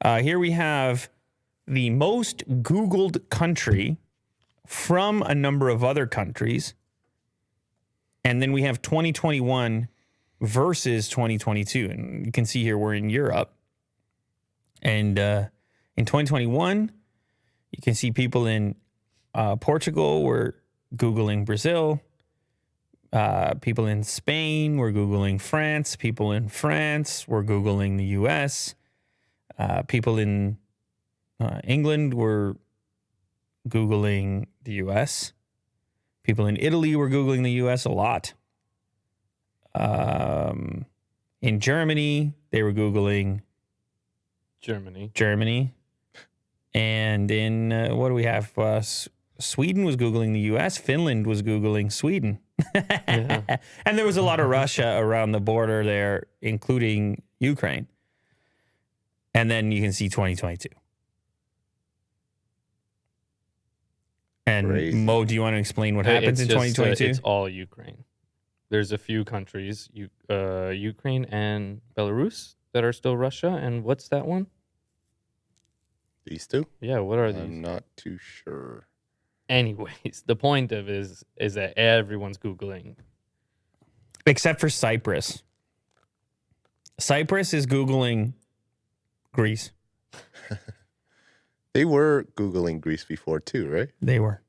Here we have the most Googled country from a number of other countries. And then we have 2021 versus 2022. And you can see here we're in Europe. And in 2021, you can see people in Portugal were Googling Brazil. People in Spain were Googling France. People in France were Googling the U.S. People in England were Googling the U.S. People in Italy were Googling the U.S. a lot. In Germany, they were Googling Germany. And in, what do we have? Sweden was Googling the U.S. Finland was Googling Sweden. Yeah. And there was a lot of Russia around the border there, including Ukraine. And then you can see 2022. And crazy. Mo, do you want to explain what happens in 2022? It's all Ukraine. There's a few countries, Ukraine and Belarus, that are still Russia. And what's that one? These two? Yeah, what are these? I'm not too sure. Anyways, the point of it is that everyone's Googling. Except for Cyprus. Cyprus is Googling Greece. They were Googling Greece before too, right? They were.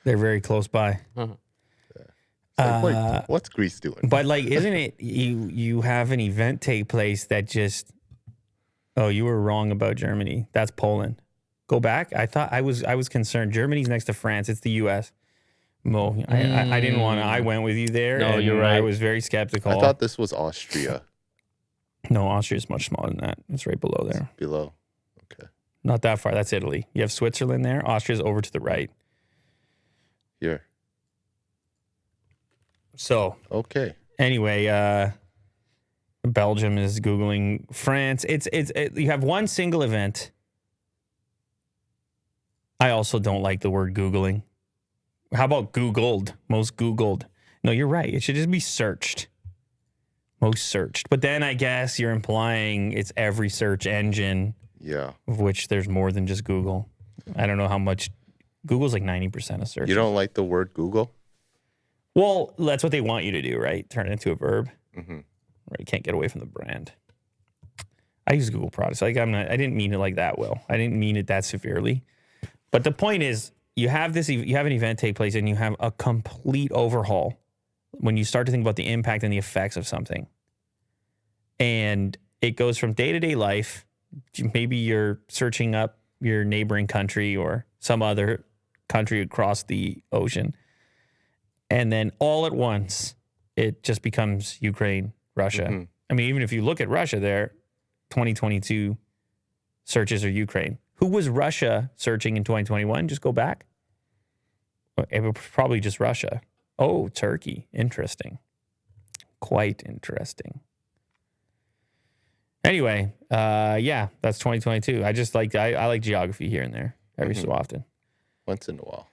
They're very close by. Uh-huh. Yeah. Wait, what's Greece doing? But like, isn't it, you have an event take place that just, oh, you were wrong about Germany. That's Poland. Go back. I thought I was concerned. Germany's next to France. It's the U.S. Mo, I didn't want to. I went with you there. No, you're right. I was very skeptical. I thought this was Austria. No, Austria is much smaller than that. It's right below there. It's below. Okay. Not that far. That's Italy. You have Switzerland there. Austria's over to the right. Here. So. Okay. Anyway, Belgium is Googling France. You have one single event. I also don't like the word Googling. How about Googled? Most Googled. No, you're right. It should just be searched. Most searched. But then I guess you're implying it's every search engine. Yeah. Of which there's more than just Google. I don't know how much. Google's like 90% of search. You don't like the word Google? Well, that's what they want you to do, right? Turn it into a verb. Mm-hmm. Right? You can't get away from the brand. I use Google products. Like I didn't mean it like that, Will. I didn't mean it that severely. But the point is, you have an event take place and you have a complete overhaul when you start to think about the impact and the effects of something. And it goes from day-to-day life. Maybe you're searching up your neighboring country or some other country across the ocean. And then all at once, it just becomes Ukraine, Russia. Mm-hmm. I mean, even if you look at Russia there, 2022 searches are Ukraine. Who was Russia searching in 2021? Just go back. It was probably just Russia. Oh, Turkey. Interesting. Quite interesting. Anyway, yeah, that's 2022. I like geography here and there every so often. Once in a while.